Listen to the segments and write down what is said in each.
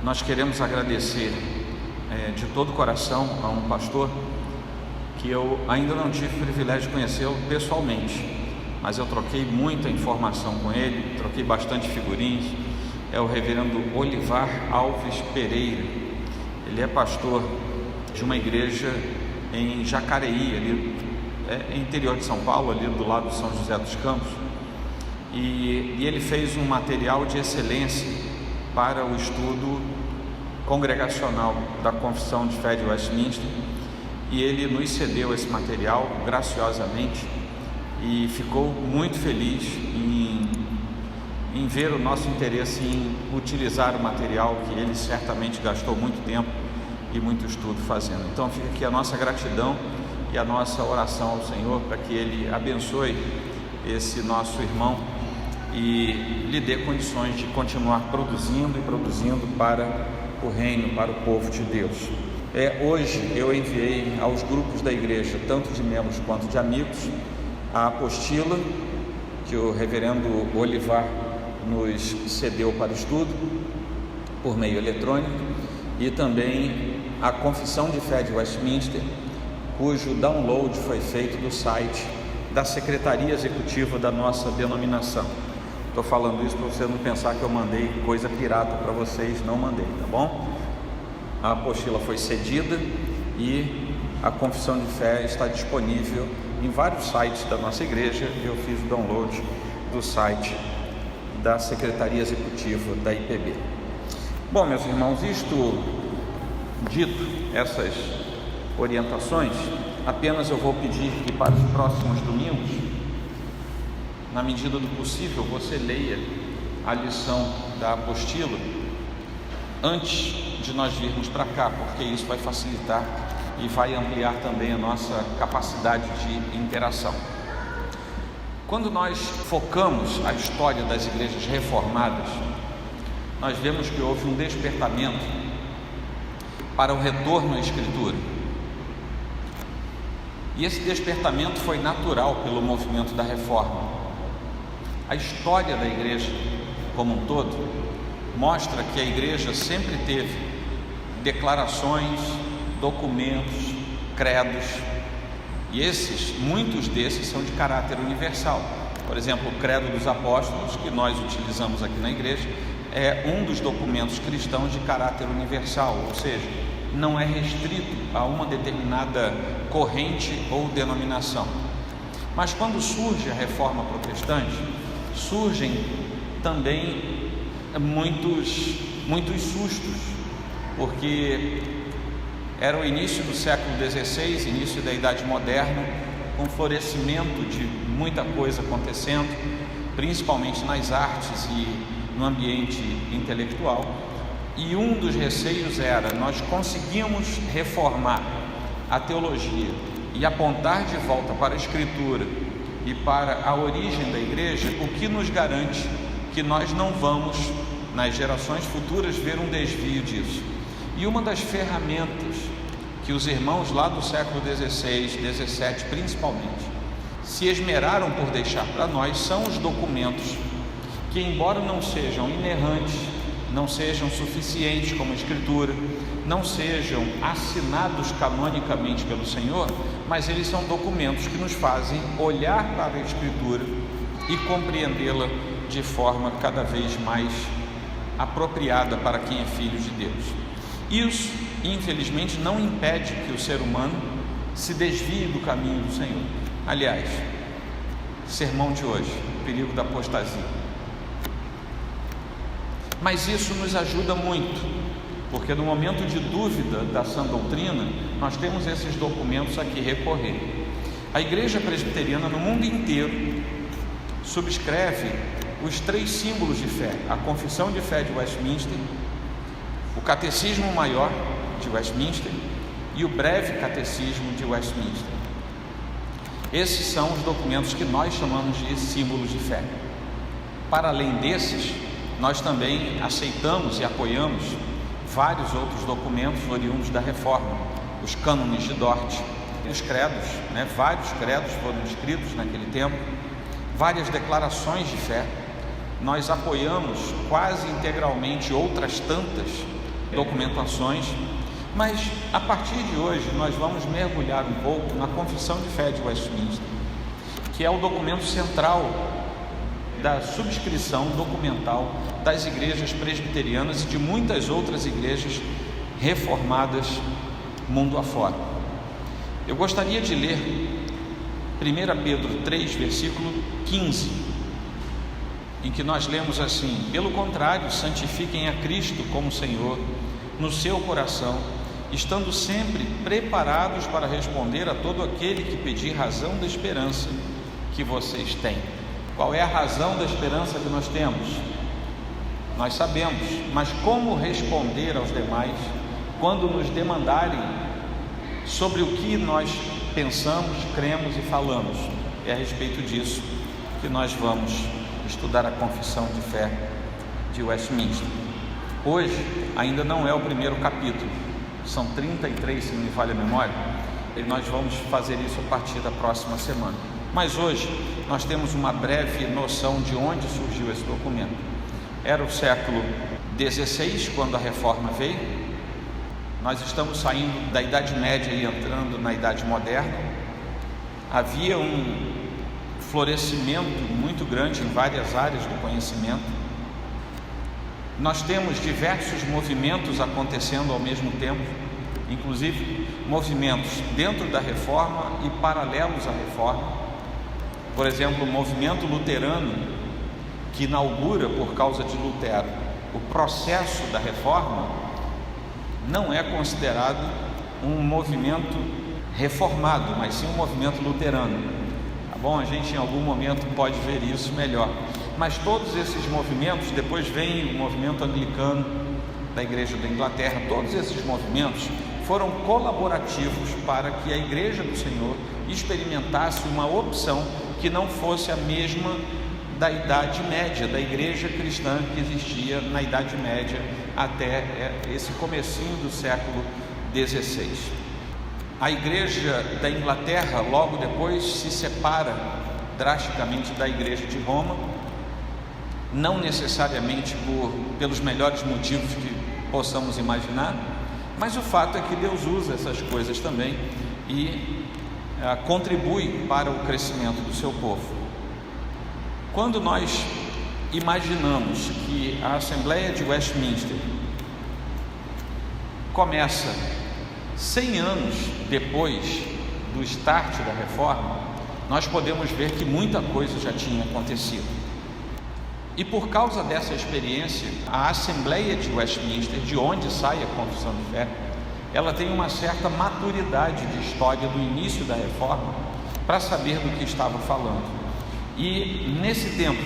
Nós queremos agradecer de todo o coração a um pastor que eu ainda não tive o privilégio de conhecê-lo pessoalmente, mas eu troquei muita informação com ele, troquei bastante figurinhas. É o reverendo Olivar Alves Pereira. Ele é pastor de uma igreja em Jacareí, ali interior de São Paulo, ali do lado de São José dos Campos, e ele fez um material de excelência para o estudo congregacional da Confissão de Fé de Westminster, e ele nos cedeu esse material graciosamente e ficou muito feliz em ver o nosso interesse em utilizar o material que ele certamente gastou muito tempo e muito estudo fazendo. Então fica aqui a nossa gratidão e a nossa oração ao Senhor para que Ele abençoe esse nosso irmão e lhe dê condições de continuar produzindo e produzindo para o reino, para o povo de Deus. Hoje eu enviei aos grupos da igreja, tanto de membros quanto de amigos, a apostila que o reverendo Olivar nos cedeu para estudo por meio eletrônico, e também a Confissão de Fé de Westminster, cujo download foi feito do site da Secretaria Executiva da nossa denominação. Estou falando isso para você não pensar que eu mandei coisa pirata para vocês, não mandei, tá bom? A apostila foi cedida e a Confissão de Fé está disponível em vários sites da nossa igreja. Eu fiz o download do site da Secretaria Executiva da IPB. Bom, meus irmãos, isto dito, essas orientações, apenas eu vou pedir que para os próximos domingos, na medida do possível, você leia a lição da apostila antes de nós virmos para cá, porque isso vai facilitar e vai ampliar também a nossa capacidade de interação. Quando nós focamos a história das igrejas reformadas, nós vemos que houve um despertamento para o retorno à Escritura. E esse despertamento foi natural pelo movimento da Reforma. A história da igreja como um todo mostra que a igreja sempre teve declarações, documentos, credos, e muitos desses são de caráter universal. Por exemplo, o Credo dos Apóstolos, que nós utilizamos aqui na igreja, é um dos documentos cristãos de caráter universal, ou seja, não é restrito a uma determinada corrente ou denominação. Mas quando surge a Reforma Protestante, surgem também muitos sustos, porque era o início do século XVI, início da Idade Moderna, com florescimento de muita coisa acontecendo, principalmente nas artes e no ambiente intelectual, e um dos receios era: nós conseguimos reformar a teologia e apontar de volta para a Escritura e para a origem da igreja, o que nos garante que nós não vamos, nas gerações futuras, ver um desvio disso. E uma das ferramentas que os irmãos lá do século XVI, XVII principalmente, se esmeraram por deixar para nós são os documentos que, embora não sejam inerrantes, não sejam suficientes como Escritura, não sejam assinados canonicamente pelo Senhor, mas eles são documentos que nos fazem olhar para a Escritura e compreendê-la de forma cada vez mais apropriada para quem é filho de Deus. Isso, infelizmente, não impede que o ser humano se desvie do caminho do Senhor. Aliás, sermão de hoje, o perigo da apostasia. Mas isso nos ajuda muito, porque no momento de dúvida da sã doutrina, nós temos esses documentos a que recorrer. A Igreja Presbiteriana no mundo inteiro subscreve os 3 símbolos de fé: a Confissão de Fé de Westminster, o Catecismo Maior de Westminster e o Breve Catecismo de Westminster. Esses são os documentos que nós chamamos de símbolos de fé. Para além desses, nós também aceitamos e apoiamos vários outros documentos oriundos da Reforma, os cânones de Dort, os credos, vários credos foram escritos naquele tempo, várias declarações de fé. Nós apoiamos quase integralmente outras tantas documentações, mas a partir de hoje nós vamos mergulhar um pouco na Confissão de Fé de Westminster, que é o documento central da subscrição documental das igrejas presbiterianas e de muitas outras igrejas reformadas mundo afora. Eu gostaria de ler 1 Pedro 3, versículo 15, em que nós lemos assim: pelo contrário, santifiquem a Cristo como Senhor no seu coração, estando sempre preparados para responder a todo aquele que pedir razão da esperança que vocês têm. Qual é a razão da esperança que nós temos? Nós sabemos, mas como responder aos demais quando nos demandarem sobre o que nós pensamos, cremos e falamos? É a respeito disso que nós vamos estudar a Confissão de Fé de Westminster. Hoje ainda não é o primeiro capítulo, são 33, se não me falha a memória, e nós vamos fazer isso a partir da próxima semana. Mas hoje nós temos uma breve noção de onde surgiu esse documento. Era o século XVI quando a Reforma veio. Nós estamos saindo da Idade Média e entrando na Idade Moderna. Havia um florescimento muito grande em várias áreas do conhecimento. Nós temos diversos movimentos acontecendo ao mesmo tempo, inclusive movimentos dentro da Reforma e paralelos à Reforma. Por exemplo, o movimento luterano, que inaugura, por causa de Lutero, o processo da Reforma, não é considerado um movimento reformado, mas sim um movimento luterano. Tá bom? A gente em algum momento pode ver isso melhor. Mas todos esses movimentos, depois vem o movimento anglicano da Igreja da Inglaterra, todos esses movimentos foram colaborativos para que a Igreja do Senhor experimentasse uma opção que não fosse a mesma da Idade Média, da igreja cristã que existia na Idade Média até esse comecinho do século XVI. A Igreja da Inglaterra logo depois se separa drasticamente da Igreja de Roma, não necessariamente pelos melhores motivos que possamos imaginar, mas o fato é que Deus usa essas coisas também e contribui para o crescimento do seu povo. Quando nós imaginamos que a Assembleia de Westminster começa 100 anos depois do start da Reforma, nós podemos ver que muita coisa já tinha acontecido. E por causa dessa experiência, a Assembleia de Westminster, de onde sai a Confissão de Fé, ela tem uma certa maturidade de história do início da Reforma para saber do que estava falando. E nesse tempo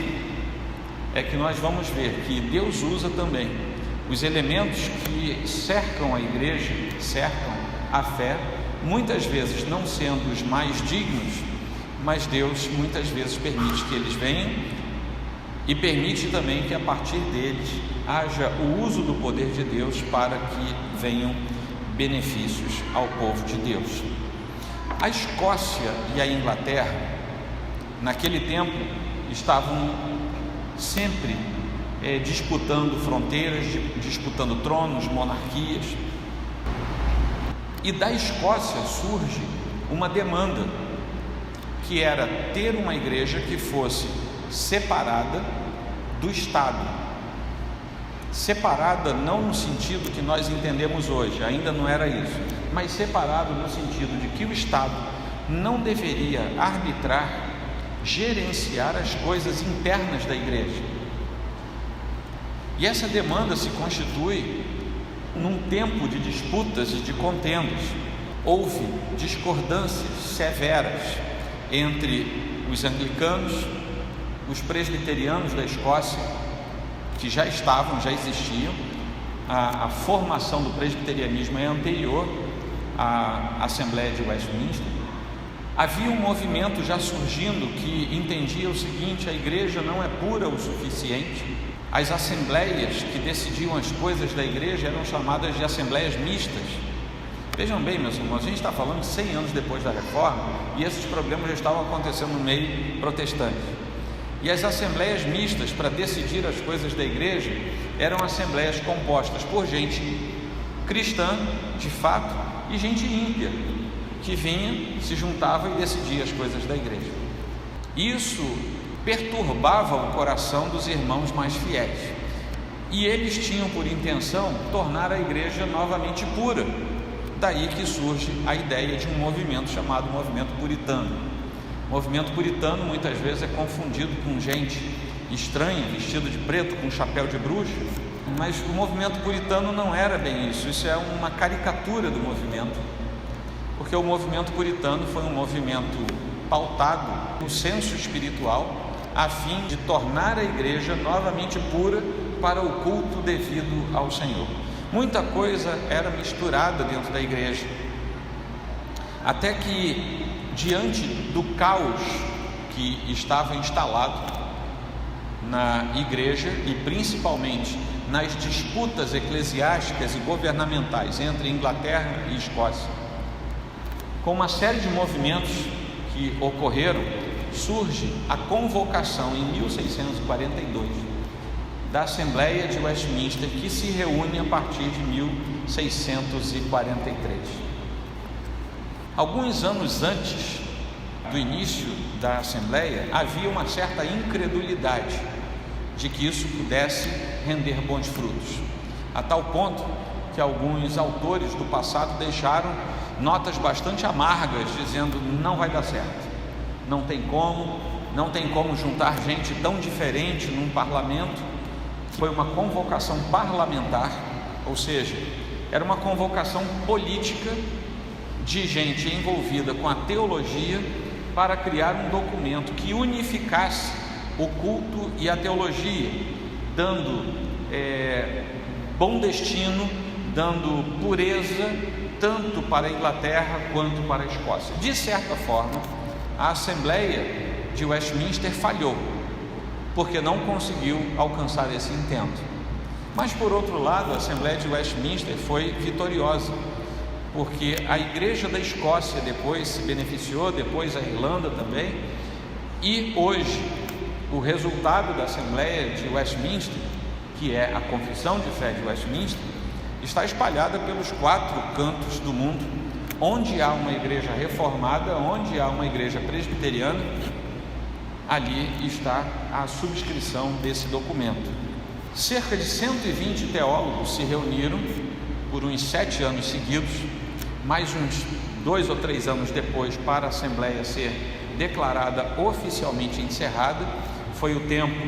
é que nós vamos ver que Deus usa também os elementos que cercam a igreja, cercam a fé, muitas vezes não sendo os mais dignos, mas Deus muitas vezes permite que eles venham e permite também que a partir deles haja o uso do poder de Deus para que venham benefícios ao povo de Deus. A Escócia e a Inglaterra, naquele tempo, estavam sempre disputando fronteiras, disputando tronos, monarquias. E da Escócia surge uma demanda, que era ter uma igreja que fosse separada do Estado. Separada não no sentido que nós entendemos hoje, ainda não era isso, mas separado no sentido de que o Estado não deveria arbitrar, gerenciar as coisas internas da igreja. E essa demanda se constitui num tempo de disputas e de contendas. Houve discordâncias severas entre os anglicanos, os presbiterianos da Escócia, que já existiam. A formação do presbiterianismo é anterior à Assembleia de Westminster. Havia um movimento já surgindo que entendia o seguinte: a igreja não é pura o suficiente. As assembleias que decidiam as coisas da igreja eram chamadas de assembleias mistas. Vejam bem, meus irmãos, a gente está falando 100 anos depois da Reforma e esses problemas já estavam acontecendo no meio protestante. E as assembleias mistas para decidir as coisas da igreja eram assembleias compostas por gente cristã, de fato, e gente ímpia, que vinha, se juntava e decidia as coisas da igreja. Isso perturbava o coração dos irmãos mais fiéis, e eles tinham por intenção tornar a igreja novamente pura. Daí que surge a ideia de um movimento chamado movimento puritano. O movimento puritano muitas vezes é confundido com gente estranha, vestida de preto, com chapéu de bruxa, mas o movimento puritano não era bem isso. Isso é uma caricatura do movimento, porque o movimento puritano foi um movimento pautado no senso espiritual, a fim de tornar a igreja novamente pura para o culto devido ao Senhor. Muita coisa era misturada dentro da igreja, até que, diante do caos que estava instalado na igreja e principalmente nas disputas eclesiásticas e governamentais entre Inglaterra e Escócia, com uma série de movimentos que ocorreram, surge a convocação em 1642 da Assembleia de Westminster, que se reúne a partir de 1643. Alguns anos antes do início da Assembleia, havia uma certa incredulidade de que isso pudesse render bons frutos, a tal ponto que alguns autores do passado deixaram notas bastante amargas, dizendo: não vai dar certo, não tem como juntar gente tão diferente num parlamento. Foi uma convocação parlamentar, ou seja, era uma convocação política de gente envolvida com a teologia para criar um documento que unificasse o culto e a teologia, dando bom destino, dando pureza tanto para a Inglaterra quanto para a Escócia. De certa forma, a Assembleia de Westminster falhou, porque não conseguiu alcançar esse intento. Mas, por outro lado, a Assembleia de Westminster foi vitoriosa, porque a Igreja da Escócia depois se beneficiou, depois a Irlanda também, e hoje o resultado da Assembleia de Westminster, que é a Confissão de Fé de Westminster, está espalhada pelos 4 cantos do mundo. Onde há uma igreja reformada, onde há uma igreja presbiteriana, ali está a subscrição desse documento. Cerca de 120 teólogos se reuniram por uns 7 anos seguidos, mais uns 2 ou 3 anos depois, para a Assembleia ser declarada oficialmente encerrada. Foi o tempo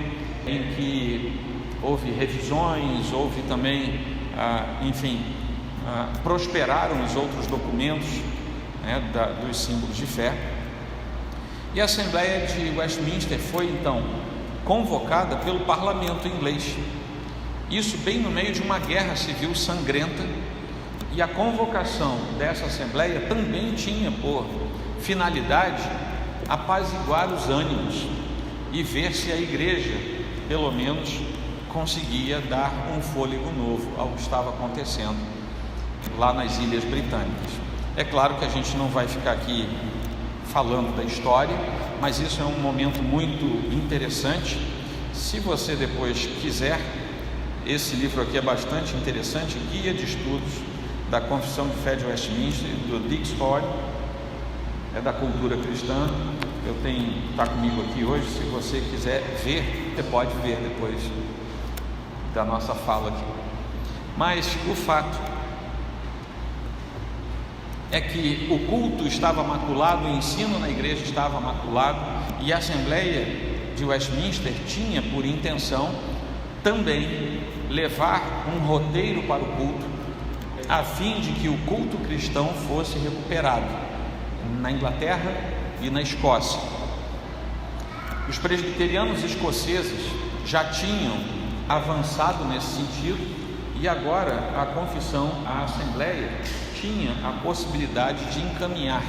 em que houve revisões, houve também, prosperaram os outros documentos, dos símbolos de fé. E a Assembleia de Westminster foi então convocada pelo parlamento inglês, isso bem no meio de uma guerra civil sangrenta, e a convocação dessa Assembleia também tinha por finalidade apaziguar os ânimos e ver se a igreja, pelo menos, conseguia dar um fôlego novo ao que estava acontecendo lá nas Ilhas Britânicas. É claro que a gente não vai ficar aqui falando da história, mas isso é um momento muito interessante. Se você depois quiser, esse livro aqui é bastante interessante, Guia de Estudos da Confissão de Fé de Westminster, do Dick Storey, é da Cultura Cristã. Está comigo aqui hoje. Se você quiser ver, você pode ver depois da nossa fala aqui. Mas o fato é que o culto estava maculado, o ensino na igreja estava maculado, e a Assembleia de Westminster tinha por intenção também levar um roteiro para o culto, a fim de que o culto cristão fosse recuperado na Inglaterra e na Escócia. Os presbiterianos escoceses já tinham avançado nesse sentido, e agora a confissão, a Assembleia, tinha a possibilidade de encaminhar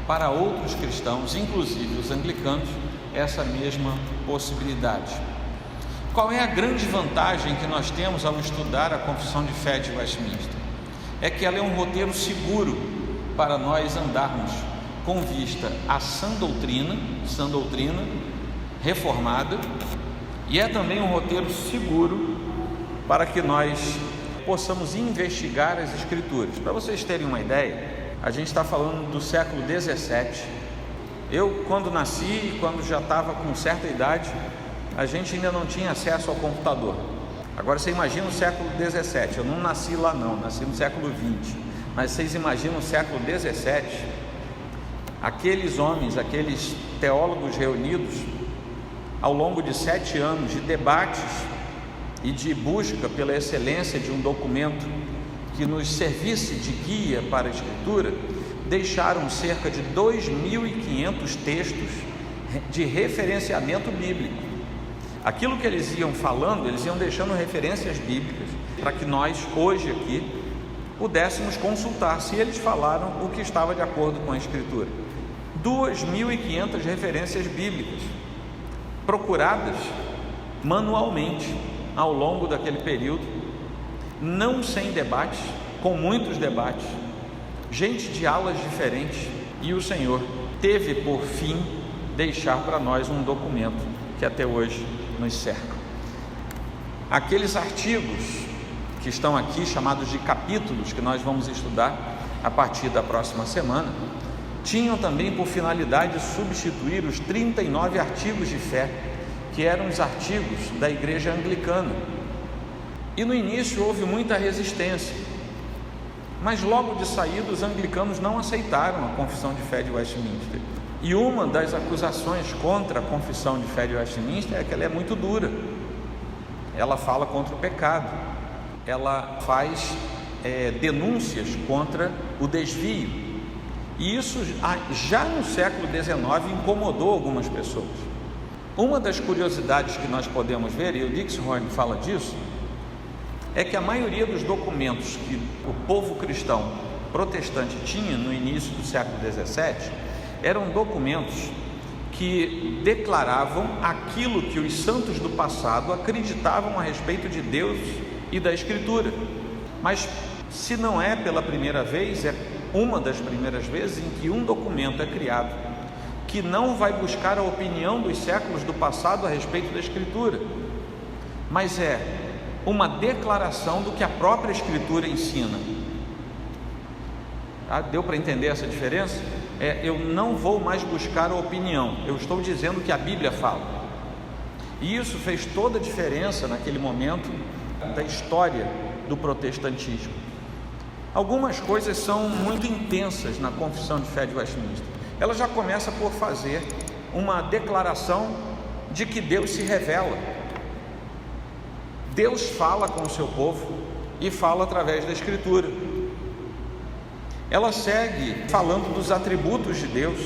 para outros cristãos, inclusive os anglicanos, essa mesma possibilidade. Qual é a grande vantagem que nós temos ao estudar a Confissão de Fé de Westminster? É que ela é um roteiro seguro para nós andarmos com vista à sã doutrina reformada, e é também um roteiro seguro para que nós possamos investigar as Escrituras. Para vocês terem uma ideia, a gente está falando do século 17. Eu, quando nasci, quando já estava com certa idade, a gente ainda não tinha acesso ao computador. Agora você imagina o século 17, eu não nasci lá não, nasci no século 20, mas vocês imaginam o século 17, aqueles homens, aqueles teólogos reunidos ao longo de 7 anos de debates e de busca pela excelência de um documento que nos servisse de guia para a Escritura, deixaram cerca de 2.500 textos de referenciamento bíblico. Aquilo que eles iam falando, eles iam deixando referências bíblicas para que nós, hoje aqui, pudéssemos consultar se eles falaram o que estava de acordo com a Escritura. 2.500 referências bíblicas, procuradas manualmente ao longo daquele período, não sem debates, com muitos debates, gente de alas diferentes, e o Senhor teve por fim deixar para nós um documento que até hoje nos cerca. Aqueles artigos que estão aqui, chamados de capítulos, que nós vamos estudar a partir da próxima semana, tinham também por finalidade substituir os 39 artigos de fé, que eram os artigos da Igreja Anglicana. E no início houve muita resistência, mas logo de saída os anglicanos não aceitaram a Confissão de Fé de Westminster. E uma das acusações contra a Confissão de Fé de Westminster é que ela é muito dura. Ela fala contra o pecado, ela faz denúncias contra o desvio. E isso já no século XIX incomodou algumas pessoas. Uma das curiosidades que nós podemos ver, e o Dixhorn fala disso, é que a maioria dos documentos que o povo cristão protestante tinha no início do século XVII eram documentos que declaravam aquilo que os santos do passado acreditavam a respeito de Deus e da Escritura. Mas se não é pela primeira vez, é uma das primeiras vezes em que um documento é criado que não vai buscar a opinião dos séculos do passado a respeito da Escritura, mas é uma declaração do que a própria Escritura ensina. Deu para entender essa diferença? Eu não vou mais buscar a opinião, eu estou dizendo que a Bíblia fala. E isso fez toda a diferença naquele momento da história do protestantismo. Algumas coisas são muito intensas na Confissão de Fé de Westminster. Ela já começa por fazer uma declaração de que Deus se revela. Deus fala com o seu povo e fala através da Escritura. Ela segue falando dos atributos de Deus.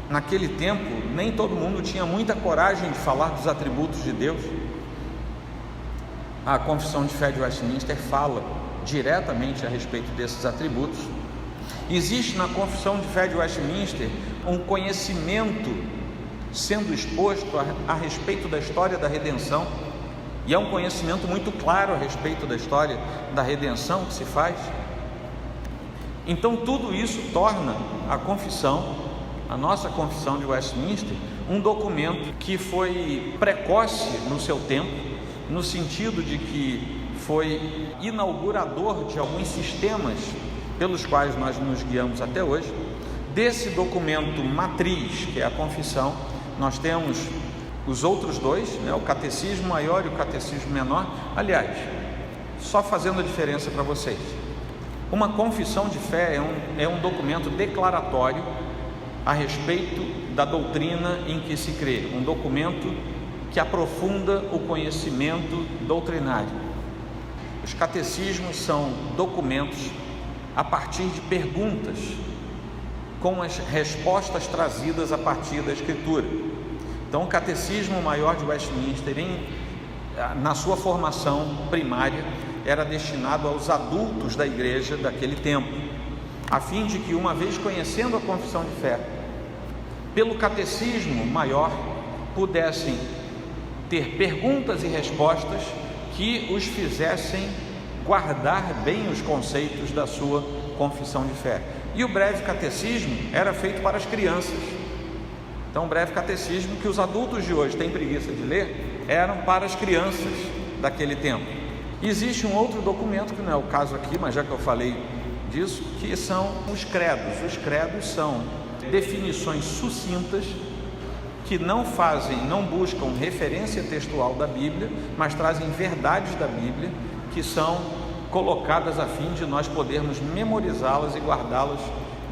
Naquele tempo, nem todo mundo tinha muita coragem de falar dos atributos de Deus. A Confissão de Fé de Westminster fala diretamente a respeito desses atributos. Existe na Confissão de Fé de Westminster um conhecimento sendo exposto a respeito da história da redenção, e é um conhecimento muito claro a respeito da história da redenção que se faz. Então tudo isso torna a confissão, a nossa Confissão de Westminster, um documento que foi precoce no seu tempo, no sentido de que foi inaugurador de alguns sistemas pelos quais nós nos guiamos até hoje. Desse documento matriz, que é a confissão, nós temos os outros dois, o Catecismo Maior e o Catecismo Menor. Aliás, só fazendo a diferença para vocês, uma confissão de fé é um documento declaratório a respeito da doutrina em que se crê, um documento que aprofunda o conhecimento doutrinário. Os catecismos são documentos a partir de perguntas, com as respostas trazidas a partir da Escritura. Então, o Catecismo Maior de Westminster, na sua formação primária, era destinado aos adultos da igreja daquele tempo, a fim de que, uma vez conhecendo a confissão de fé, pelo Catecismo Maior, pudessem ter perguntas e respostas que os fizessem guardar bem os conceitos da sua confissão de fé. E o breve catecismo era feito para as crianças. Então, o breve catecismo, que os adultos de hoje têm preguiça de ler, eram para as crianças daquele tempo. Existe um outro documento, que não é o caso aqui, mas já que eu falei disso, que são os credos. Os credos são definições sucintas que não buscam referência textual da Bíblia, mas trazem verdades da Bíblia que são colocadas a fim de nós podermos memorizá-las e guardá-las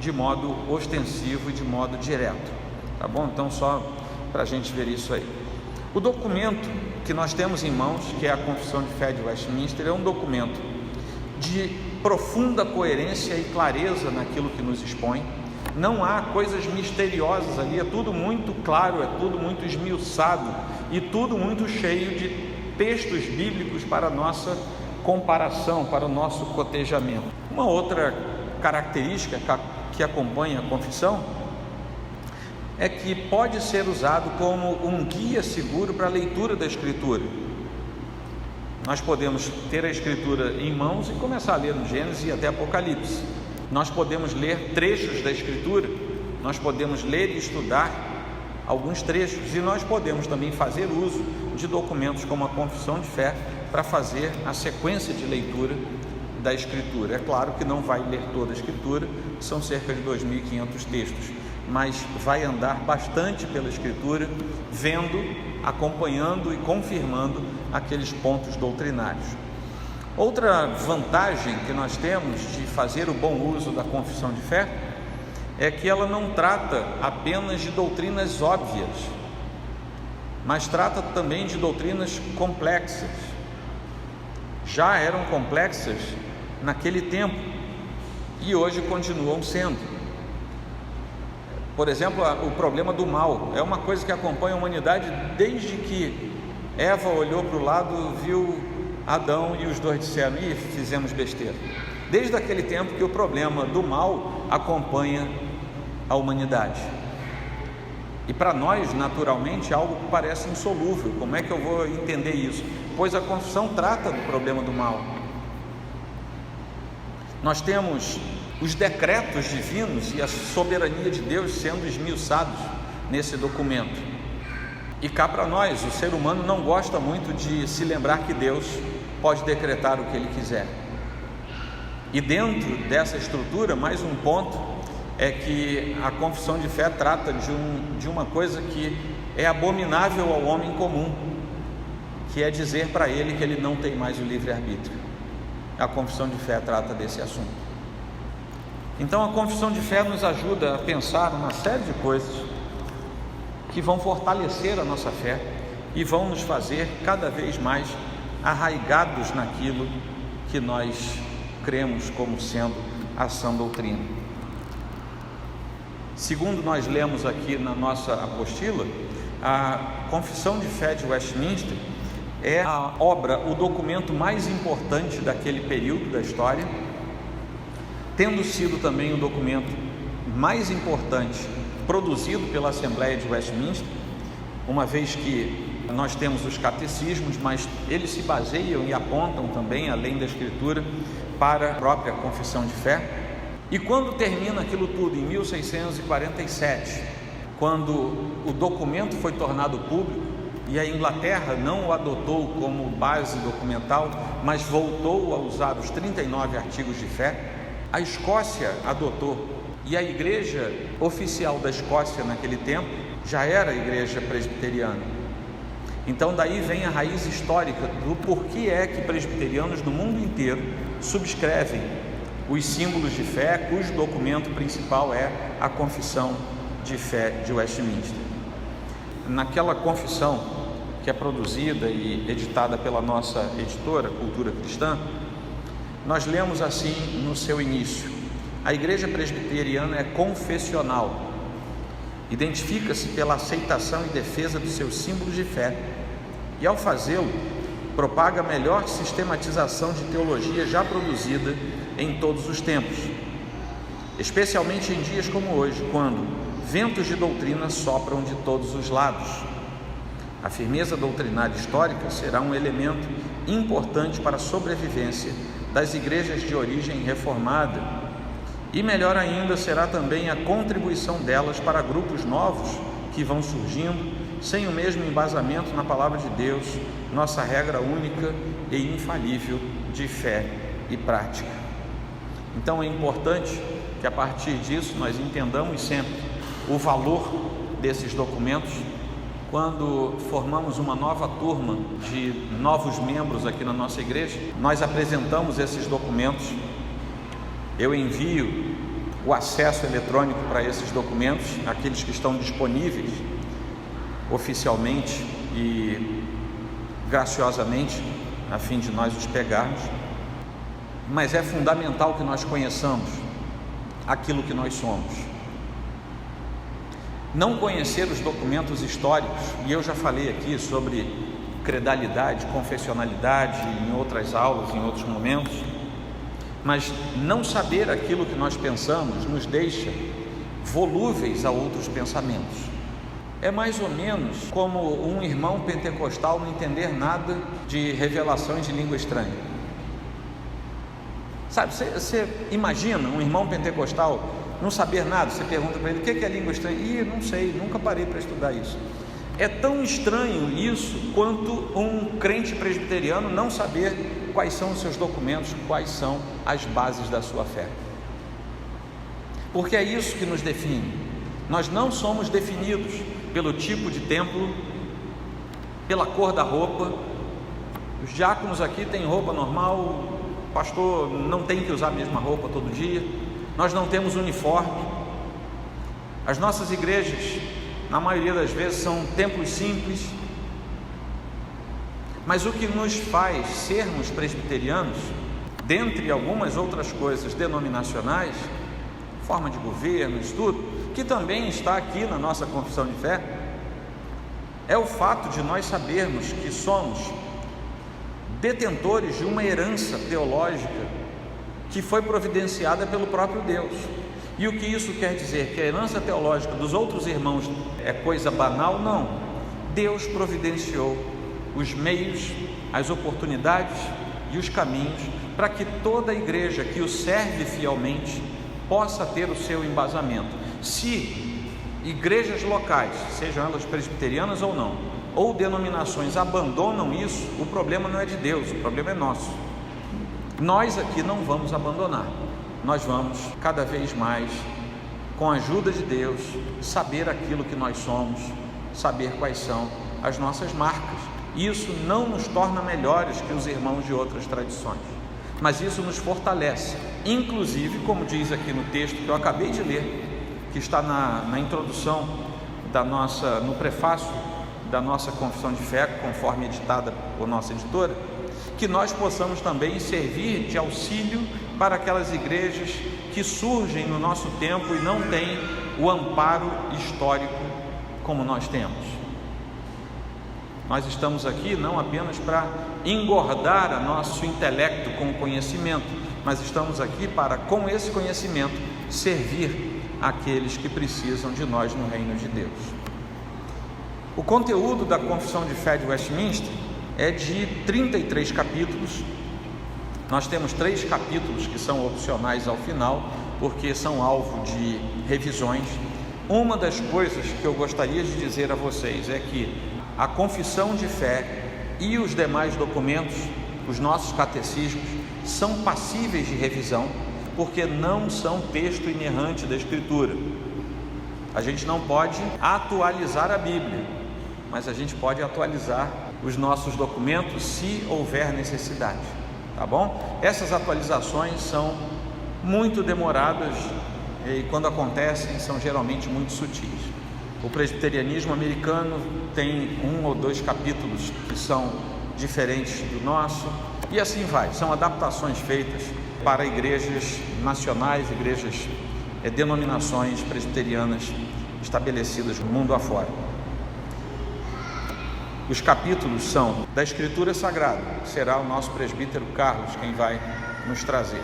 de modo ostensivo e de modo direto, tá bom? Então, só para a gente ver isso aí. O documento que nós temos em mãos, que é a Confissão de Fé de Westminster, é um documento de profunda coerência e clareza naquilo que nos expõe. Não há coisas misteriosas ali, é tudo muito claro, é tudo muito esmiuçado e tudo muito cheio de textos bíblicos para a nossa comparação, para o nosso cotejamento. Uma outra característica que acompanha a confissão é que pode ser usado como um guia seguro para a leitura da Escritura. Nós podemos ter a Escritura em mãos e começar a ler no Gênesis e até Apocalipse. Nós podemos ler trechos da Escritura, nós podemos ler e estudar alguns trechos, e nós podemos também fazer uso de documentos como a Confissão de Fé para fazer a sequência de leitura da Escritura. É claro que não vai ler toda a Escritura, são cerca de 2.500 textos, mas vai andar bastante pela Escritura, vendo, acompanhando e confirmando aqueles pontos doutrinários. Outra vantagem que nós temos de fazer o bom uso da confissão de fé é que ela não trata apenas de doutrinas óbvias, mas trata também de doutrinas complexas. Já eram complexas naquele tempo e hoje continuam sendo. Por exemplo, o problema do mal é uma coisa que acompanha a humanidade desde que Eva olhou para o lado, viu Adão e os dois disseram: "Ih, fizemos besteira". Desde aquele tempo que o problema do mal acompanha a humanidade. E para nós, naturalmente, é algo que parece insolúvel. Como é que eu vou entender isso? Pois a confissão trata do problema do mal. Nós temos os decretos divinos e a soberania de Deus sendo esmiuçados nesse documento. E cá para nós, o ser humano não gosta muito de se lembrar que Deus pode decretar o que Ele quiser. E dentro dessa estrutura, mais um ponto é que a confissão de fé trata de uma coisa que é abominável ao homem comum, que é dizer para ele que ele não tem mais o livre-arbítrio. A confissão de fé trata desse assunto. Então, a confissão de fé nos ajuda a pensar uma série de coisas que vão fortalecer a nossa fé e vão nos fazer cada vez mais arraigados naquilo que nós cremos como sendo a sã doutrina. Segundo nós lemos aqui na nossa apostila, a Confissão de Fé de Westminster é a obra, o documento mais importante daquele período da história, tendo sido também o documento mais importante produzido pela Assembleia de Westminster, uma vez que nós temos os catecismos, mas eles se baseiam e apontam também, além da Escritura, para a própria Confissão de Fé. E quando termina aquilo tudo, em 1647, quando o documento foi tornado público, e a Inglaterra não o adotou como base documental, mas voltou a usar os 39 artigos de fé, a Escócia adotou, e a igreja oficial da Escócia naquele tempo já era a igreja presbiteriana. Então daí vem a raiz histórica do porquê é que presbiterianos no mundo inteiro subscrevem os símbolos de fé, cujo documento principal é a Confissão de Fé de Westminster. Naquela confissão que é produzida e editada pela nossa editora, Cultura Cristã, nós lemos assim no seu início: a igreja presbiteriana é confessional, identifica-se pela aceitação e defesa dos seus símbolos de fé, e ao fazê-lo, propaga a melhor sistematização de teologia já produzida em todos os tempos, especialmente em dias como hoje, quando ventos de doutrina sopram de todos os lados. A firmeza doutrinária histórica será um elemento importante para a sobrevivência das igrejas de origem reformada, e melhor ainda será também a contribuição delas para grupos novos que vão surgindo sem o mesmo embasamento na palavra de Deus nossa regra única e infalível de fé e prática. Então é importante que a partir disso nós entendamos sempre o valor desses documentos. Quando formamos uma nova turma de novos membros aqui na nossa igreja, nós apresentamos esses documentos. Eu envio o acesso eletrônico para esses documentos, aqueles que estão disponíveis oficialmente e graciosamente, a fim de nós os pegarmos. Mas é fundamental que nós conheçamos aquilo que nós somos. Não conhecer os documentos históricos, e eu já falei aqui sobre credalidade, confessionalidade em outras aulas, em outros momentos, mas não saber aquilo que nós pensamos nos deixa volúveis a outros pensamentos. É mais ou menos como um irmão pentecostal não entender nada de revelações de língua estranha. Sabe, você imagina um irmão pentecostal não saber nada? Você pergunta para ele: o que é língua estranha? Ih, não sei, nunca parei para estudar isso. É tão estranho isso quanto um crente presbiteriano não saber quais são os seus documentos, quais são as bases da sua fé. Porque é isso que nos define. Nós não somos definidos pelo tipo de templo, pela cor da roupa. Os diáconos aqui têm roupa normal, o pastor não tem que usar a mesma roupa todo dia. Nós não temos uniforme. As nossas igrejas, na maioria das vezes, são templos simples. Mas o que nos faz sermos presbiterianos, dentre algumas outras coisas denominacionais, forma de governo, isso tudo, que também está aqui na nossa confissão de fé, é o fato de nós sabermos que somos detentores de uma herança teológica que foi providenciada pelo próprio Deus. E o que isso quer dizer? Que a herança teológica dos outros irmãos é coisa banal? Não. Deus providenciou os meios, as oportunidades e os caminhos para que toda a igreja que o serve fielmente possa ter o seu embasamento. Se igrejas locais, sejam elas presbiterianas ou não, ou denominações, abandonam isso, o problema não é de Deus, o problema é nosso. Nós aqui não vamos abandonar. Nós vamos cada vez mais, com a ajuda de Deus, saber aquilo que nós somos, saber quais são as nossas marcas. Isso não nos torna melhores que os irmãos de outras tradições, mas isso nos fortalece. Inclusive, como diz aqui no texto que eu acabei de ler, que está na introdução no prefácio da nossa confissão de fé, conforme editada por nossa editora, que nós possamos também servir de auxílio para aquelas igrejas que surgem no nosso tempo e não têm o amparo histórico como nós temos. Nós estamos aqui não apenas para engordar o nosso intelecto com o conhecimento, mas estamos aqui para, com esse conhecimento, servir aqueles que precisam de nós no reino de Deus. O conteúdo da Confissão de Fé de Westminster é de 33 capítulos. Nós temos 3 capítulos que são opcionais ao final, porque são alvo de revisões. Uma das coisas que eu gostaria de dizer a vocês é que a confissão de fé e os demais documentos, os nossos catecismos, são passíveis de revisão, porque não são texto inerrante da Escritura. A gente não pode atualizar a Bíblia, mas a gente pode atualizar os nossos documentos se houver necessidade, tá bom? Essas atualizações são muito demoradas e quando acontecem são geralmente muito sutis. O presbiterianismo americano tem 1 ou 2 capítulos que são diferentes do nosso e assim vai, são adaptações feitas para igrejas nacionais, igrejas, denominações presbiterianas estabelecidas no mundo afora. Os capítulos são da Escritura Sagrada, será o nosso presbítero Carlos quem vai nos trazer.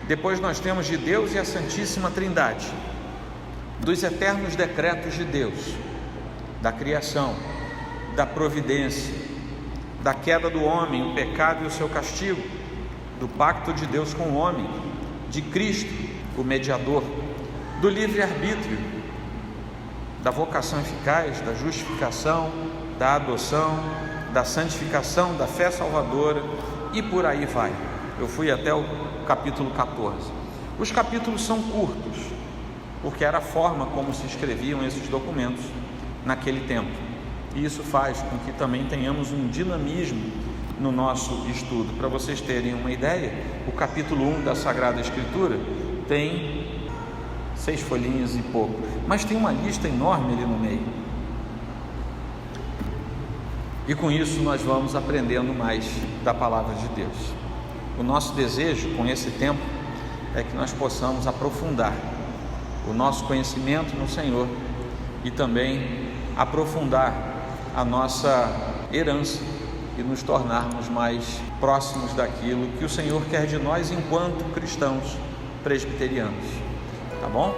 Depois nós temos de Deus e a Santíssima Trindade, dos eternos decretos de Deus, da criação, da providência, da queda do homem, o pecado e o seu castigo, do pacto de Deus com o homem, de Cristo, o mediador, do livre-arbítrio, da vocação eficaz, da justificação, da adoção, da santificação, da fé salvadora e por aí vai. Eu fui até o capítulo 14. Os capítulos são curtos, porque era a forma como se escreviam esses documentos naquele tempo. E isso faz com que também tenhamos um dinamismo no nosso estudo. Para vocês terem uma ideia, o capítulo 1 da Sagrada Escritura tem 6 folhinhas e pouco, mas tem uma lista enorme ali no meio. E com isso nós vamos aprendendo mais da Palavra de Deus. O nosso desejo com esse tempo é que nós possamos aprofundar o nosso conhecimento no Senhor e também aprofundar a nossa herança e nos tornarmos mais próximos daquilo que o Senhor quer de nós enquanto cristãos presbiterianos. Tá bom?